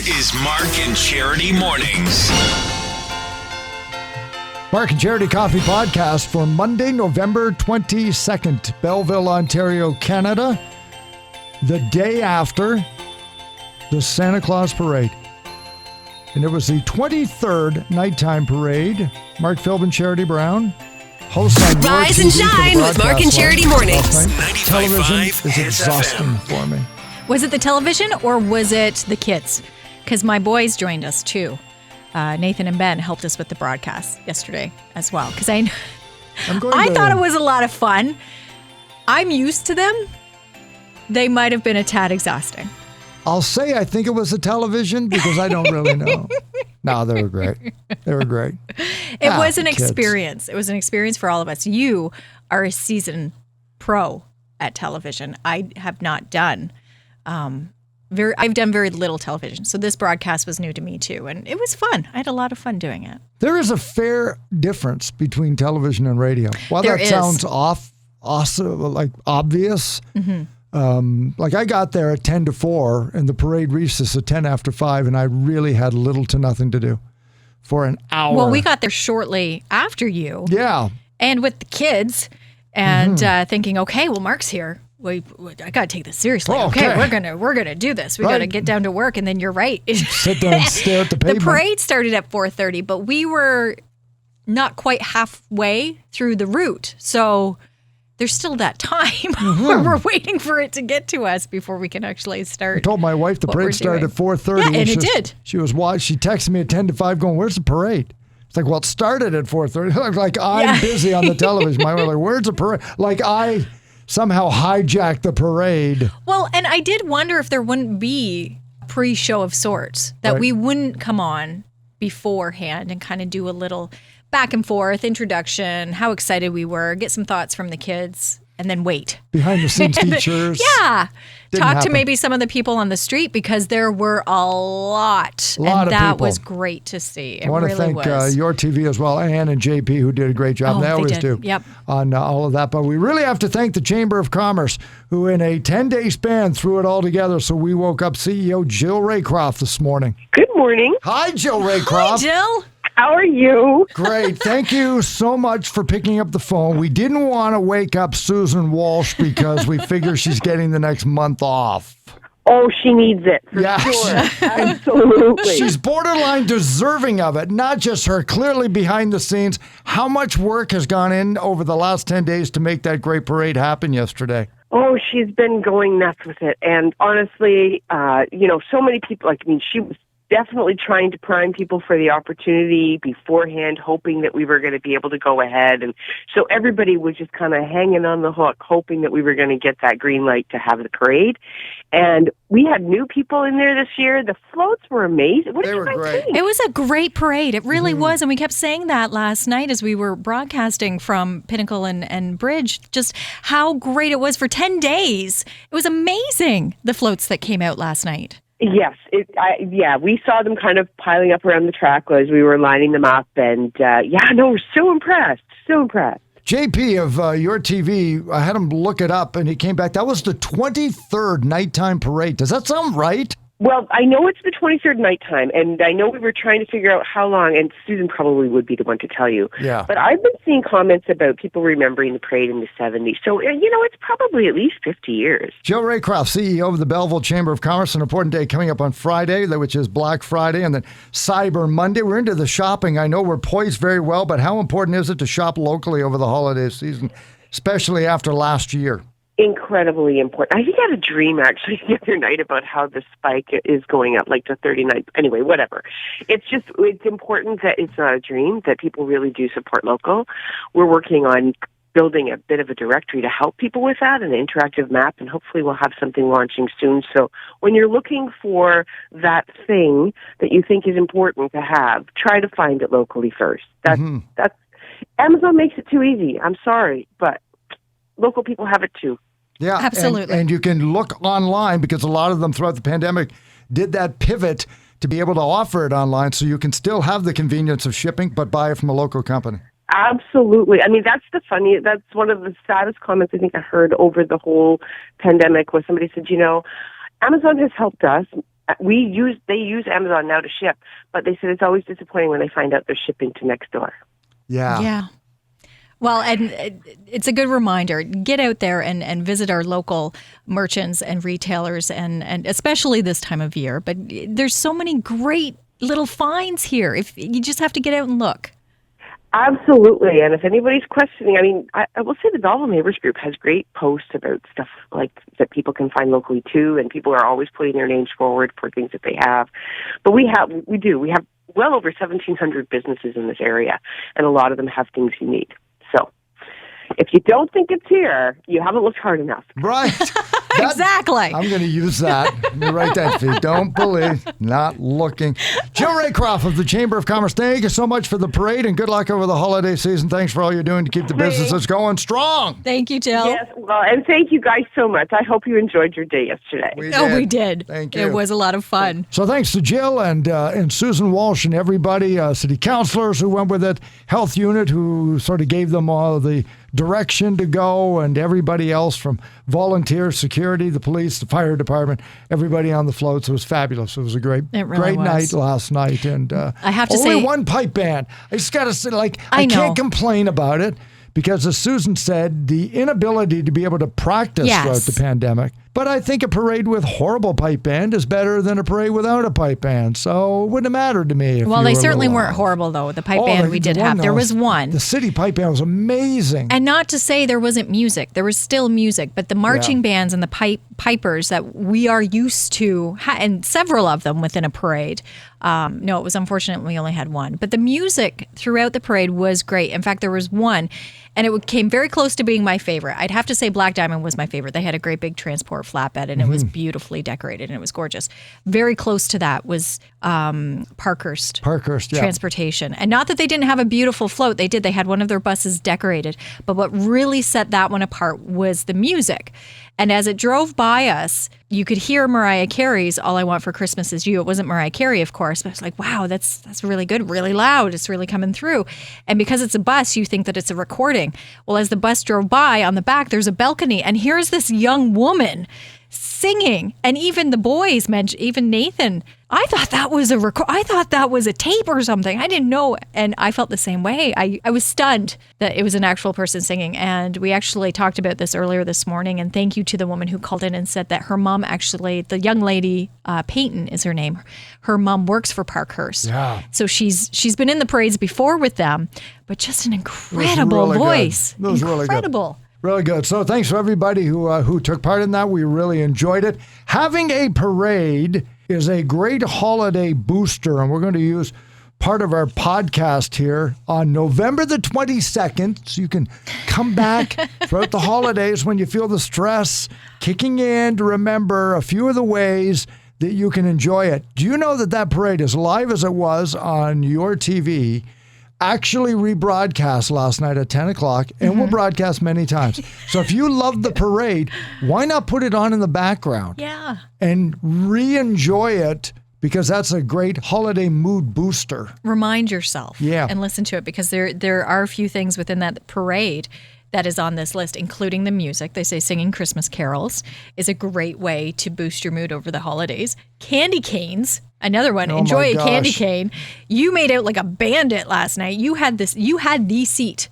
is Mark and Charity Mornings. Mark and Charity Coffee Podcast for Monday, November 22nd, Belleville, Ontario, Canada, the day after the Santa Claus Parade. And it was the 23rd nighttime parade. Mark Philbin, Charity Brown, hosts on Rise and Shine with Mark and Charity Mornings. Television is exhausting for me. Was it the television or was it the kids? Because my boys joined us too. Nathan and Ben helped us with the broadcast yesterday as well. Because I thought it was a lot of fun. I'm used to them. They might have been a tad exhausting. I'll say I think it was the television because I don't really know. No, they were great. They were great. It was an experience. It was an experience for all of us. You are a seasoned pro at television. I have not done. I've done very little television, so this broadcast was new to me too, and it was fun. I had a lot of fun doing it. There is a fair difference between television and radio. While that sounds obvious. Mm-hmm. Like I got there at 10 to 4 and the parade recess at 10 after 5, and I really had little to nothing to do for an hour. Well, we got there shortly after you. Yeah. And with the kids and thinking, okay, well, Mark's here. I got to take this seriously. Oh, okay, we're gonna do this. We got to get down to work. And then you're right. Sit there and stare at the pavement. The parade started at 4:30, but we were not quite halfway through the route. So there's still that time where we're waiting for it to get to us before we can actually start. I told my wife the parade started at 4:30. Yeah, and it did. She texted me at 10 to 5 going, "Where's the parade?" It's like, well, it started at 4:30. Like I'm busy on the television. My wife like, "Where's the parade?" Like I somehow hijacked the parade. Well, and I did wonder if there wouldn't be a pre-show of sorts, that we wouldn't come on beforehand and kind of do a little back and forth introduction, how excited we were, get some thoughts from the kids, and then wait. Behind the scenes features. Yeah. Didn't Talk happen. to maybe some of the people on the street because there were a lot. A lot and of that people. was great to see. It I want to really thank was. your TV as well, Ann and JP, who did a great job. They always do on all of that. But we really have to thank the Chamber of Commerce, who in a 10-day span threw it all together. So we woke up CEO Jill Raycroft this morning. Good morning. Hi, Jill Raycroft. Hi, Jill. How are you? Great. Thank you so much for picking up the phone. We didn't want to wake up Susan Walsh because we figure she's getting the next month off. Oh, she needs it, for sure. Absolutely. She's borderline deserving of it, not just her, clearly behind the scenes. How much work has gone in over the last 10 days to make that great parade happen yesterday? Oh, she's been going nuts with it. And honestly, so many people, she was definitely trying to prime people for the opportunity beforehand, hoping that we were going to be able to go ahead. And so everybody was just kind of hanging on the hook, hoping that we were going to get that green light to have the parade. And we had new people in there this year. The floats were amazing. They were great. It was a great parade. It really was. And we kept saying that last night as we were broadcasting from Pinnacle and Bridge, just how great it was for 10 days. It was amazing, the floats that came out last night. Yes, we saw them kind of piling up around the track as we were lining them up, and we're so impressed. JP of your TV, I had him look it up, and he came back. That was the 23rd nighttime parade. Does that sound right? Well, I know it's the 23rd nighttime, and I know we were trying to figure out how long, and Susan probably would be the one to tell you. Yeah. But I've been seeing comments about people remembering the parade in the 70s. So, it's probably at least 50 years. Jill Raycroft, CEO of the Belleville Chamber of Commerce, an important day coming up on Friday, which is Black Friday, and then Cyber Monday. We're into the shopping. I know we're poised very well, but how important is it to shop locally over the holiday season, especially after last year? Incredibly important. I think I had a dream actually the other night about how the spike is going up, like to 39. Anyway, whatever. It's important that it's not a dream, that people really do support local. We're working on building a bit of a directory to help people with that, an interactive map, and hopefully we'll have something launching soon. So when you're looking for that thing that you think is important to have, try to find it locally first. That's Amazon makes it too easy. I'm sorry, but local people have it too. Yeah, absolutely. And you can look online because a lot of them throughout the pandemic did that pivot to be able to offer it online so you can still have the convenience of shipping, but buy it from a local company. Absolutely. I mean, that's one of the saddest comments I think I heard over the whole pandemic was somebody said, Amazon has helped us They use Amazon now to ship, but they said it's always disappointing when they find out they're shipping to next door. Yeah. Yeah. Well, and it's a good reminder. Get out there and visit our local merchants and retailers, and especially this time of year. But there's so many great little finds here. If you just have to get out and look. Absolutely. And if anybody's questioning, I mean, I will say the Belleville Neighbors Group has great posts about stuff like that people can find locally too, and people are always putting their names forward for things that they have. But we have well over 1,700 businesses in this area, and a lot of them have things you need. So if you don't think it's here, you haven't looked hard enough. Right. Exactly. I'm going to use that. Let me write that. If you don't believe, not looking. Jill Raycroft of the Chamber of Commerce, thank you so much for the parade, and good luck over the holiday season. Thanks for all you're doing to keep the businesses going strong. Thank you, Jill. Yes, well, and thank you guys so much. I hope you enjoyed your day yesterday. We did. Thank you. It was a lot of fun. So thanks to Jill and Susan Walsh and everybody, city councilors who went with it, health unit who sort of gave them all the direction to go, and everybody else from volunteers, security, the police, the fire department, everybody on the floats. It was fabulous. It was a great night last night. And I have to only say, one pipe band. I just got to say, I can't complain about it because, as Susan said, the inability to be able to practice throughout the pandemic. But I think a parade with horrible pipe band is better than a parade without a pipe band. So it wouldn't have mattered to me. Well, they certainly weren't horrible, though. The pipe band we did have. There was one. The city pipe band was amazing. And not to say there wasn't music. There was still music. But the marching bands and the pipers that we are used to, and several of them within a parade. No, it was unfortunate we only had one. But the music throughout the parade was great. In fact, there was one, and it came very close to being my favorite. I'd have to say Black Diamond was my favorite. They had a great big transport flatbed, and it was beautifully decorated, and it was gorgeous. Very close to that was Parkhurst Transportation. And not that they didn't have a beautiful float. They did. They had one of their buses decorated. But what really set that one apart was the music. And as it drove by us, you could hear Mariah Carey's All I Want for Christmas Is You. It wasn't Mariah Carey, of course, but it's like, wow, that's really good, really loud. It's really coming through. And because it's a bus, you think that it's a recording. Well, as the bus drove by, on the back, there's a balcony. And here's this young woman singing. And even the boys mentioned, even Nathan, I thought that was a tape or something. I didn't know. And I felt the same way. I was stunned that it was an actual person singing. And we actually talked about this earlier this morning. And thank you to the woman who called in and said that her mom actually, the young lady, Peyton is her name. Her mom works for Parkhurst. Yeah. So she's been in the parades before with them, but just an incredible voice. That was incredible. Really good. Really good. So thanks for everybody who took part in that. We really enjoyed it. Having a parade is a great holiday booster, and we're going to use part of our podcast here on November the 22nd, so you can come back throughout the holidays when you feel the stress kicking in to remember a few of the ways that you can enjoy it. Do you know that parade, as live as it was on your TV, actually rebroadcast last night at 10 o'clock, and will broadcast many times. So if you love the parade, why not put it on in the background? Yeah. And re-enjoy it, because that's a great holiday mood booster. Remind yourself. Yeah. And listen to it, because there are a few things within that parade that is on this list, including the music. They say singing Christmas carols is a great way to boost your mood over the holidays. Candy canes, another one. Enjoy a candy cane. You made out like a bandit last night. You had the seat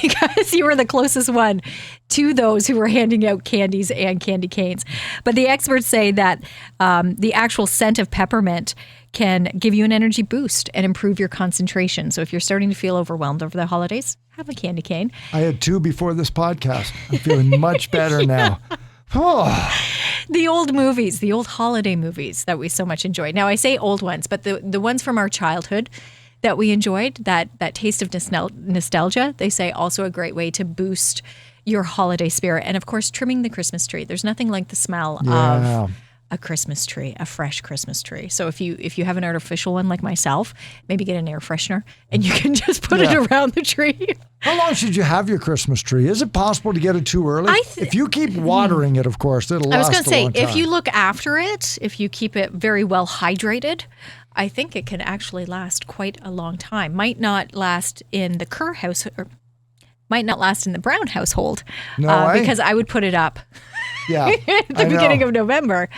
because you were the closest one to those who were handing out candies and candy canes. But the experts say that the actual scent of peppermint can give you an energy boost and improve your concentration. So if you're starting to feel overwhelmed over the holidays, have a candy cane. I had 2 before this podcast. I'm feeling much better now. Oh. The old movies, the old holiday movies that we so much enjoyed. Now, I say old ones, but the ones from our childhood that we enjoyed, that taste of nostalgia, they say also a great way to boost your holiday spirit. And of course, trimming the Christmas tree. There's nothing like the smell of a Christmas tree, a fresh Christmas tree. So if you have an artificial one like myself, maybe get an air freshener and you can just put it around the tree. How long should you have your Christmas tree? Is it possible to get it too early? If you keep watering it, of course, it'll last a long time. I was going to say, if you look after it, if you keep it very well hydrated, I think it can actually last quite a long time. Might not last in the Kerr house, or might not last in the Brown household, because I would put it up at the beginning of November.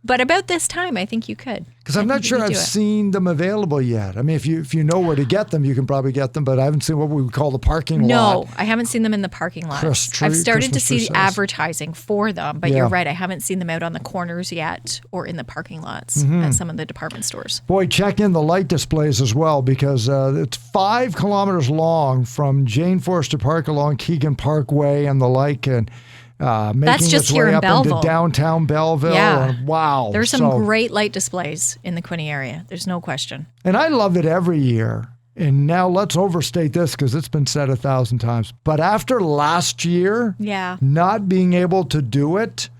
But about this time, I think you could. Because I'm not sure I've seen them available yet. I mean, if you know where to get them, you can probably get them, but I haven't seen what we would call the parking lot. No, I haven't seen them in the parking lot. I've started to see advertising for them, but you're right. I haven't seen them out on the corners yet or in the parking lots at some of the department stores. Boy, check in the light displays as well, because it's 5 kilometers long from Jane Forster Park along Keegan Parkway and the like, and making its way up into downtown Belleville. Yeah. Wow. There's some great light displays in the Quinte area. There's no question. And I love it every year. And now let's overstate this because it's been said 1,000 times. But after last year, not being able to do it,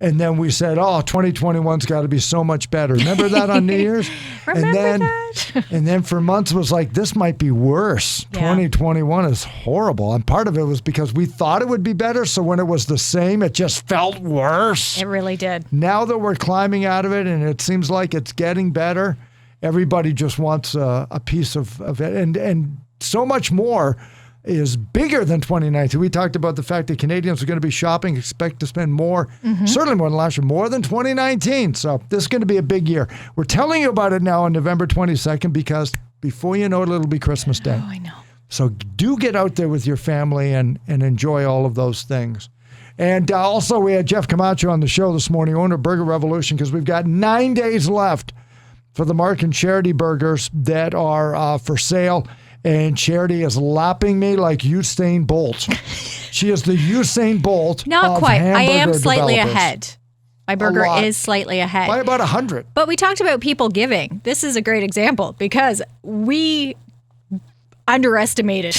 and then we said, 2021's got to be so much better. Remember that on New Year's? that. And then for months it was like, this might be worse. Yeah. 2021 is horrible. And part of it was because we thought it would be better. So when it was the same, it just felt worse. It really did. Now that we're climbing out of it and it seems like it's getting better, everybody just wants a piece of it. And so much more is bigger than 2019. We talked about the fact that Canadians are going to be shopping, expect to spend more, certainly more than last year, more than 2019. So this is going to be a big year. We're telling you about it now on November 22nd because before you know it, it'll be Christmas Day. Oh, I know. So do get out there with your family and enjoy all of those things. And also we had Jeff Camacho on the show this morning, owner of Burger Revolution, because we've got 9 days left for the Mark and Charity burgers that are for sale. And Charity is lapping me like Usain Bolt. She is the Usain Bolt. Not quite. I am slightly developers. ahead. My burger is slightly ahead. By about 100. But we talked about people giving. This is a great example because we underestimated,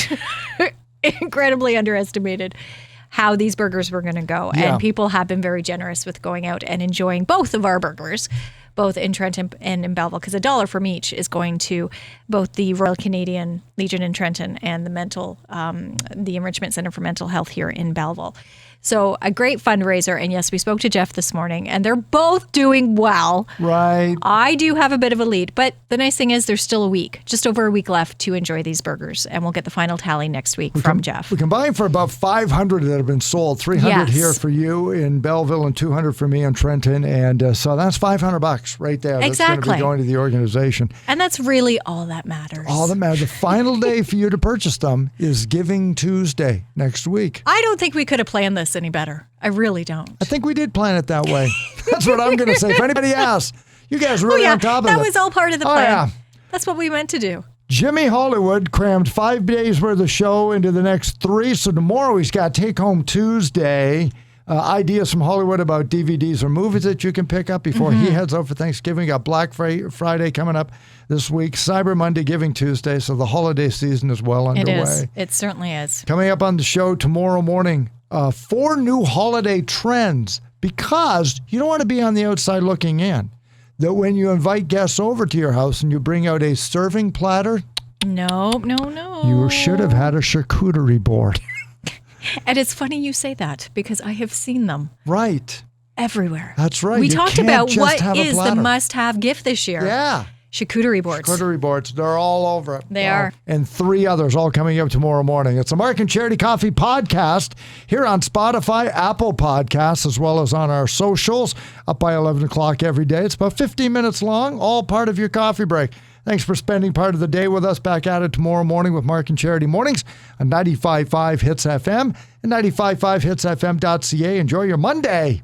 incredibly underestimated how these burgers were going to go. Yeah. And people have been very generous with going out and enjoying both of our burgers, both in Trenton and in Belleville, because $1 from each is going to both the Royal Canadian Legion in Trenton and the Enrichment Center for Mental Health here in Belleville. So a great fundraiser. And yes, we spoke to Jeff this morning and they're both doing well. Right. I do have a bit of a lead, but the nice thing is there's still a week, just over a week left to enjoy these burgers. And we'll get the final tally next week from Jeff. We can buy them for about 500 that have been sold, 300 here for you in Belleville and 200 for me in Trenton. And so that's $500 right there. That's going to be going to the organization. And that's really all that matters. All that matters. The final day for you to purchase them is Giving Tuesday next week. I don't think we could have planned this any better. I really don't. I think we did plan it that way. That's what I'm going to say. If anybody asks, you guys really on top of it. That was all part of the plan. Yeah. That's what we meant to do. Jimmy Hollywood crammed 5 days worth of show into the next 3. So tomorrow he's got Take Home Tuesday. Ideas from Hollywood about DVDs or movies that you can pick up before he heads out for Thanksgiving. Got Black Friday coming up this week, Cyber Monday, Giving Tuesday. So the holiday season is well underway. It is. It certainly is. Coming up on the show tomorrow morning, 4 new holiday trends, because you don't want to be on the outside looking in. That when you invite guests over to your house and you bring out a serving platter, no. You should have had a charcuterie board. And it's funny you say that because I have seen them. Right. Everywhere. That's right. We talked about what is the must-have gift this year. Yeah. Charcuterie boards. Charcuterie boards. They're all over it. They are. And 3 others all coming up tomorrow morning. It's a Mark and Charity Coffee podcast here on Spotify, Apple Podcasts, as well as on our socials up by 11 o'clock every day. It's about 15 minutes long, all part of your coffee break. Thanks for spending part of the day with us. Back at it tomorrow morning with Mark and Charity Mornings on 95.5 Hits FM and 95.5hitsfm.ca. Enjoy your Monday.